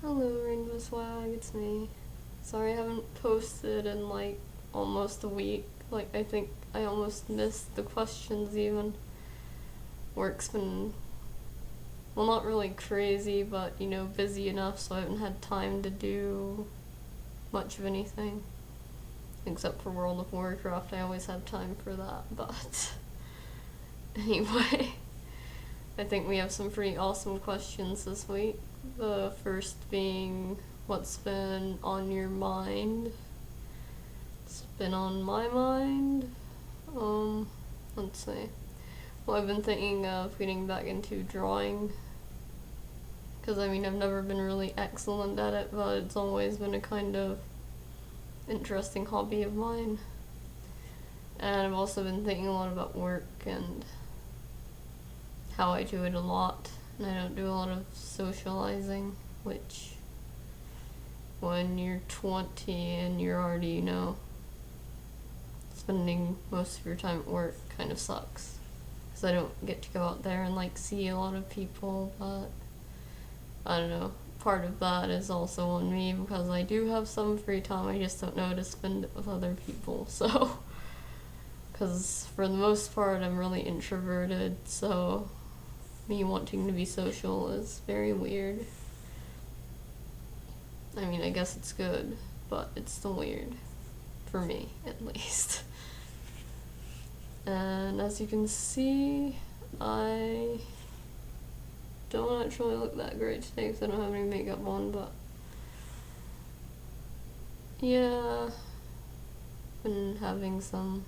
Hello, Rainbow Swag, it's me. Sorry I haven't posted in like almost a week. Like, I think I almost missed the questions even. Work's been, well, not really crazy, but busy enough so I haven't had time to do much of anything. Except for World of Warcraft, I always have time for that, but anyway. I think we have some pretty awesome questions this week. The first being, what's been on your mind? It's been on my mind. Let's see. Well, I've been thinking of getting back into drawing. Because, I've never been really excellent at it, but it's always been a kind of interesting hobby of mine. And I've also been thinking a lot about work and how I do it a lot, and I don't do a lot of socializing, which when you're 20 and you're already, spending most of your time at work kind of sucks. Because I don't get to go out there and see a lot of people, but I don't know. Part of that is also on me because I do have some free time, I just don't know how to spend it with other people, so. Because for the most part, I'm really introverted, so me wanting to be social is very weird. I guess it's good, but it's still weird. For me, at least. And as you can see, I don't actually look that great today because I don't have any makeup on, but yeah, been having some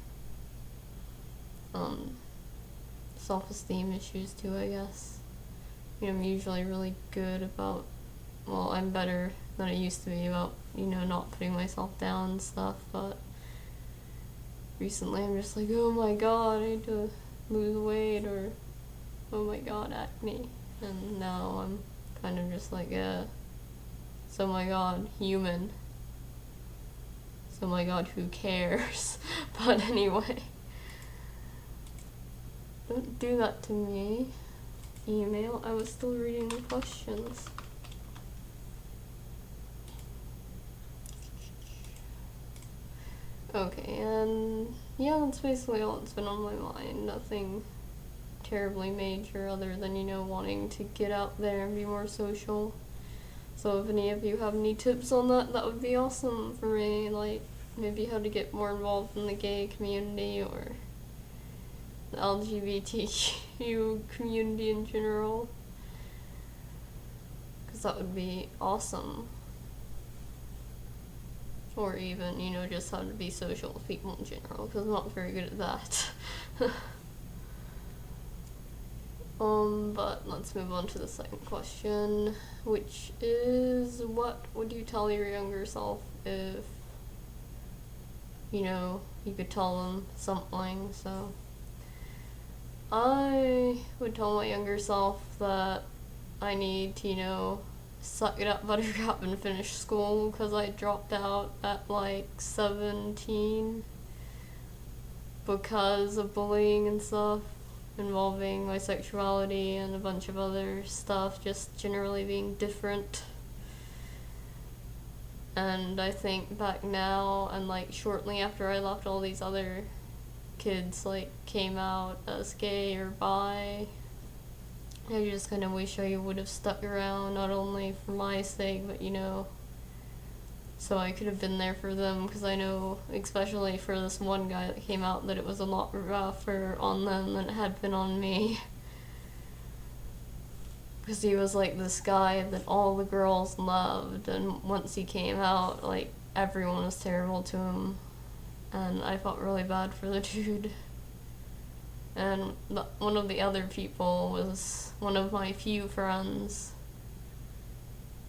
self-esteem issues too, I guess. I'm usually really good about, well, I'm better than I used to be about, not putting myself down and stuff, but recently I'm just like, oh my god, I need to lose weight, or oh my god, acne. And now I'm kind of just like, yeah, so my god, human. So my god, who cares? But anyway. Don't do that to me. Email. I was still reading the questions. Okay, and yeah, that's basically all that's been on my mind. Nothing terribly major other than, wanting to get out there and be more social. So if any of you have any tips on that, that would be awesome for me. Like, maybe how to get more involved in the gay community or the LGBTQ community in general, because that would be awesome. Or even, just how to be social with people in general, because I'm not very good at that. But let's move on to the second question, which is, what would you tell your younger self if, you could tell them something? So I would tell my younger self that I need to, suck it up, buttercup, and finish school, because I dropped out at 17 because of bullying and stuff involving my sexuality and a bunch of other stuff, just generally being different. And I think back now, and shortly after I left, all these other kids came out as gay or bi. I just kind of wish I would have stuck around, not only for my sake, but so I could have been there for them, because I know, especially for this one guy that came out, that it was a lot rougher on them than it had been on me. Because he was this guy that all the girls loved, and once he came out, everyone was terrible to him. And I felt really bad for the dude. And one of the other people was one of my few friends.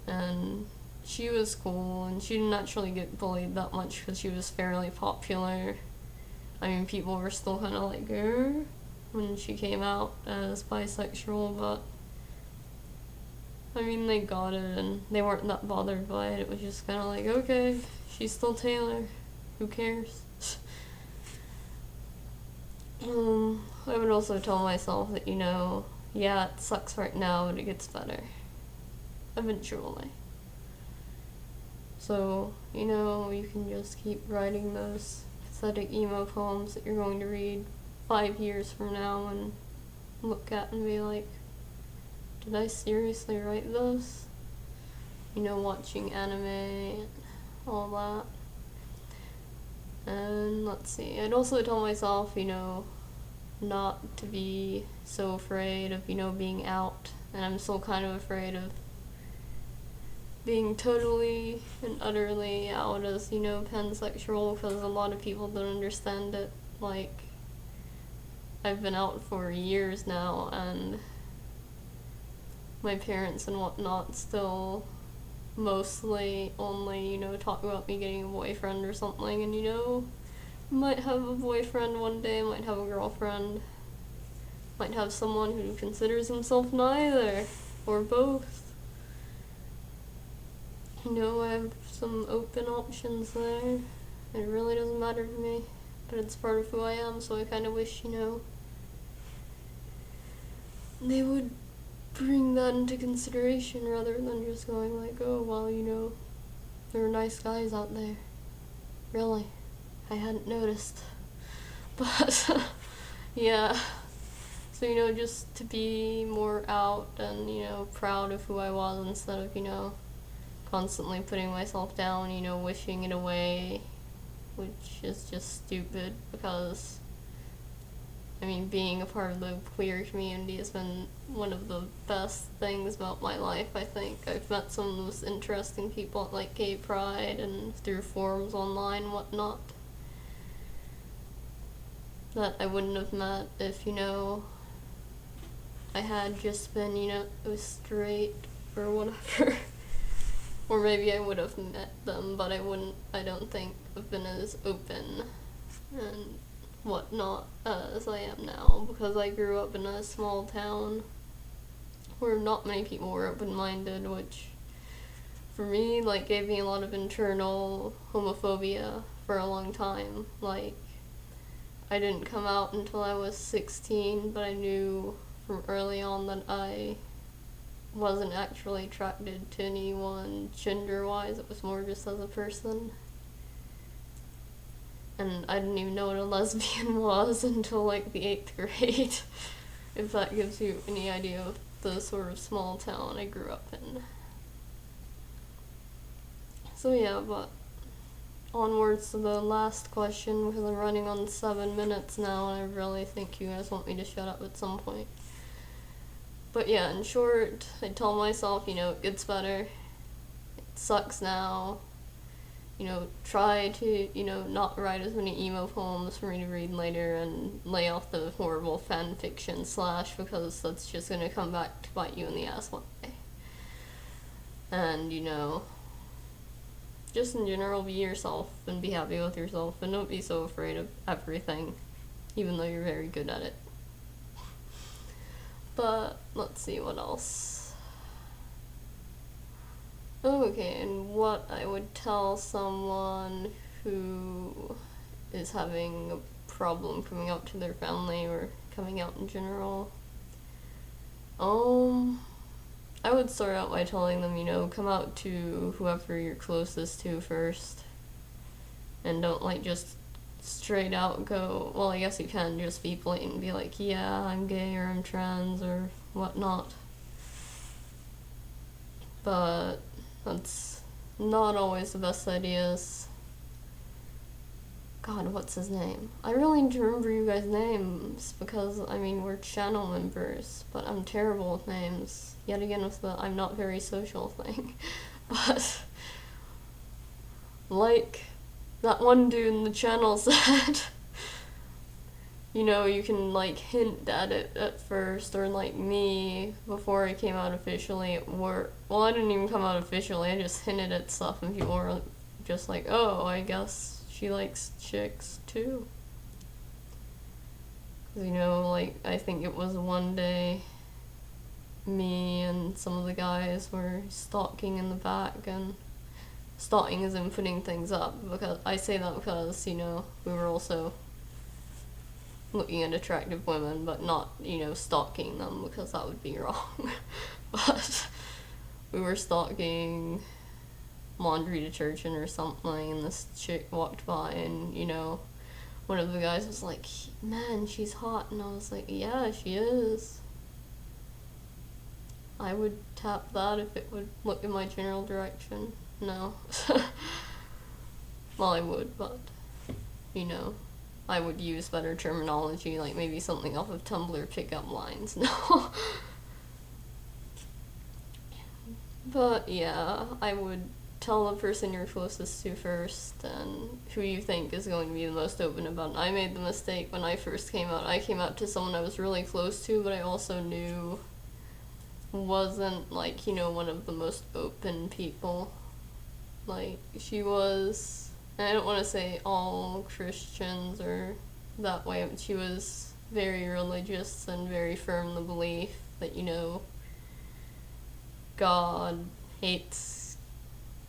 And she was cool, and she didn't actually get bullied that much because she was fairly popular. People were still kind of her when she came out as bisexual, but they got it, and they weren't that bothered by it. It was just kind of okay, she's still Taylor. Who cares? I would also tell myself that, yeah, it sucks right now, but it gets better. Eventually. So, you know, you can just keep writing those pathetic emo poems that you're going to read 5 years from now and look at and be like, did I seriously write those? You know, watching anime and all that. And let's see, I'd also tell myself, you know, not to be so afraid of, you know, being out. And I'm still kind of afraid of being totally and utterly out as, you know, pansexual, because a lot of people don't understand it. Like, I've been out for years now, and my parents and whatnot still mostly only, you know, talk about me getting a boyfriend or something, and, you know, might have a boyfriend one day, might have a girlfriend, might have someone who considers himself neither, or both. You know, I have some open options there. It really doesn't matter to me, but it's part of who I am, so I kind of wish, you know, they would bring that into consideration rather than just going like, oh, well, you know, there are nice guys out there. Really? I hadn't noticed. But, yeah. So, you know, just to be more out and, you know, proud of who I was instead of, you know, constantly putting myself down, you know, wishing it away, which is just stupid because, I mean, being a part of the queer community has been one of the best things about my life, I think. I've met some of the most interesting people at, like, Gay Pride and through forums online and whatnot that I wouldn't have met if, you know, I had just been, you know, straight or whatever. Or maybe I would have met them, but I don't think have been as open and whatnot as I am now, because I grew up in a small town where not many people were open-minded, which for me, like, gave me a lot of internal homophobia for a long time. Like, I didn't come out until I was 16, but I knew from early on that I wasn't actually attracted to anyone gender-wise. It was more just as a person. And I didn't even know what a lesbian was until, like, the 8th grade, if that gives you any idea of the sort of small town I grew up in. So yeah, but onwards to the last question, because I'm running on 7 minutes now, and I really think you guys want me to shut up at some point. But yeah, in short, I tell myself, you know, it gets better. It sucks now. You know, try to, you know, not write as many emo poems for me to read later and lay off the horrible fan fiction / because that's just gonna come back to bite you in the ass one day. And, you know, just in general, be yourself and be happy with yourself and don't be so afraid of everything, even though you're very good at it. But let's see what else. Okay, and what I would tell someone who is having a problem coming out to their family or coming out in general. I would start out by telling them, you know, come out to whoever you're closest to first. And don't, like, just straight out go, well, I guess you can just be blatant and be like, yeah, I'm gay or I'm trans or whatnot. But that's not always the best ideas. God, what's his name? I really need to remember you guys' names because, I mean, we're channel members, but I'm terrible with names. Yet again with the I'm not very social thing. But, like that one dude in the channel said, you know, you can, like, hint at it at first, or like me, before I came out officially at work. Well, I didn't even come out officially, I just hinted at stuff and people were just like, oh, I guess she likes chicks too. 'Cause, you know, like, I think it was one day me and some of the guys were stalking in the back, and stalking is in putting things up, because I say that because, you know, we were also looking at attractive women, but not, you know, stalking them, because that would be wrong. But we were stalking laundry detergent or something, and this chick walked by, and, you know, one of the guys was like, man, she's hot, and I was like, yeah, she is. I would tap that if it would look in my general direction. No. Well, I would, but, you know, I would use better terminology, like maybe something off of Tumblr pickup lines. No. But yeah, I would tell the person you're closest to first and who you think is going to be the most open about it. I made the mistake when I first came out. I came out to someone I was really close to, but I also knew wasn't, like, you know, one of the most open people. Like, she was, and I don't want to say all Christians or that way, but she was very religious and very firm in the belief that, you know, God hates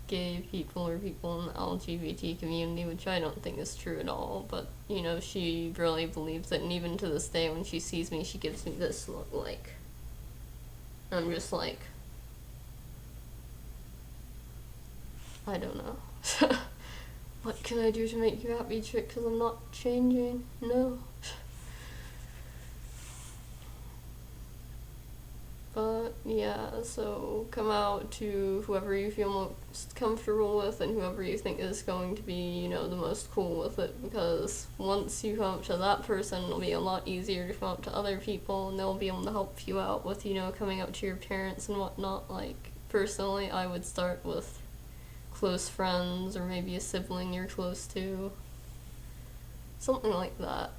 gay people or people in the LGBT community, which I don't think is true at all, but, you know, she really believes it, and even to this day when she sees me, she gives me this look like, I'm just like, I don't know. What can I do to make you happy, chick, because I'm not changing? No. But yeah, so come out to whoever you feel most comfortable with and whoever you think is going to be, you know, the most cool with it, because once you come up to that person, it'll be a lot easier to come up to other people, and they'll be able to help you out with, you know, coming up to your parents and whatnot. Like, personally, I would start with close friends or maybe a sibling you're close to. Something like that.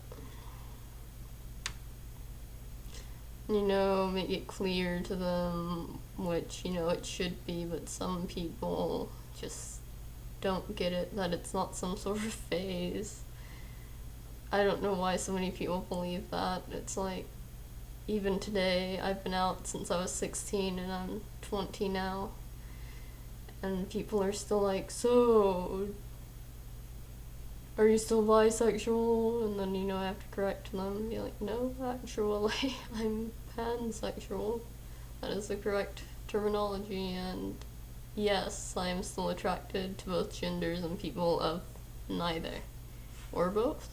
You know, make it clear to them, which, you know, it should be, but some people just don't get it, that it's not some sort of phase. I don't know why so many people believe that. It's like, even today, I've been out since I was 16 and I'm 20 now, and people are still like, so, are you still bisexual? And then, you know, I have to correct them and be like, no, actually, I'm pansexual. That is the correct terminology, and yes, I am still attracted to both genders and people of neither. Or both.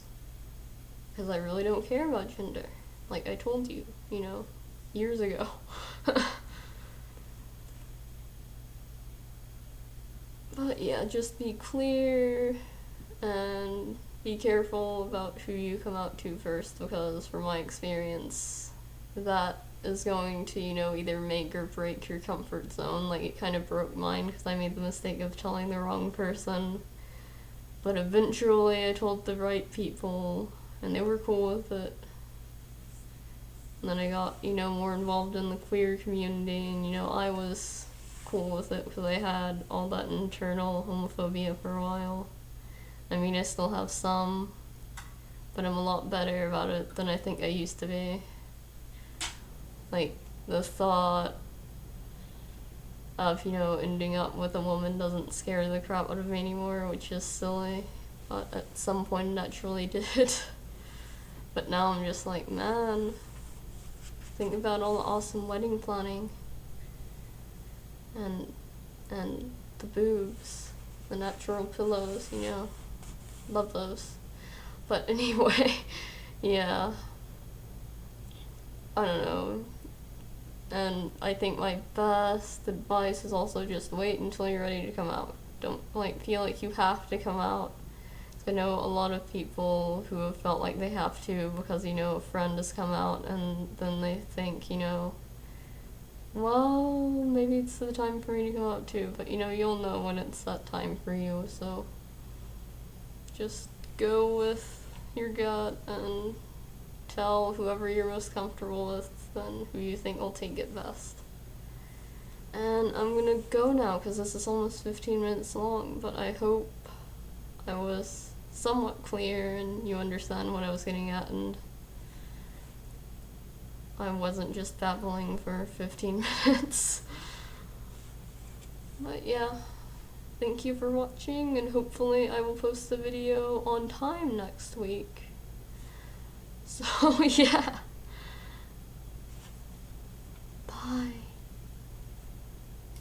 Because I really don't care about gender. Like I told you, you know, years ago. But yeah, just be clear and be careful about who you come out to first, because from my experience, that is going to, you know, either make or break your comfort zone. Like, it kind of broke mine because I made the mistake of telling the wrong person, but eventually I told the right people and they were cool with it. And then I got, you know, more involved in the queer community, and, you know, I was cool with it because I had all that internal homophobia for a while. I mean, I still have some, but I'm a lot better about it than I think I used to be. Like, the thought of, you know, ending up with a woman doesn't scare the crap out of me anymore, which is silly, but at some point it naturally did. But now I'm just like, man, think about all the awesome wedding planning, and the boobs, the natural pillows, you know, love those. But anyway, yeah, I don't know. And I think my best advice is also just wait until you're ready to come out. Don't, like, feel like you have to come out. I know a lot of people who have felt like they have to because, you know, a friend has come out, and then they think, you know, well, maybe it's the time for me to come out too, but, you know, you'll know when it's that time for you, so just go with your gut and tell whoever you're most comfortable with and who you think will take it best. And I'm gonna go now because this is almost 15 minutes long, but I hope I was somewhat clear and you understand what I was getting at, and I wasn't just babbling for 15 minutes. But yeah, thank you for watching, and hopefully I will post the video on time next week. So yeah.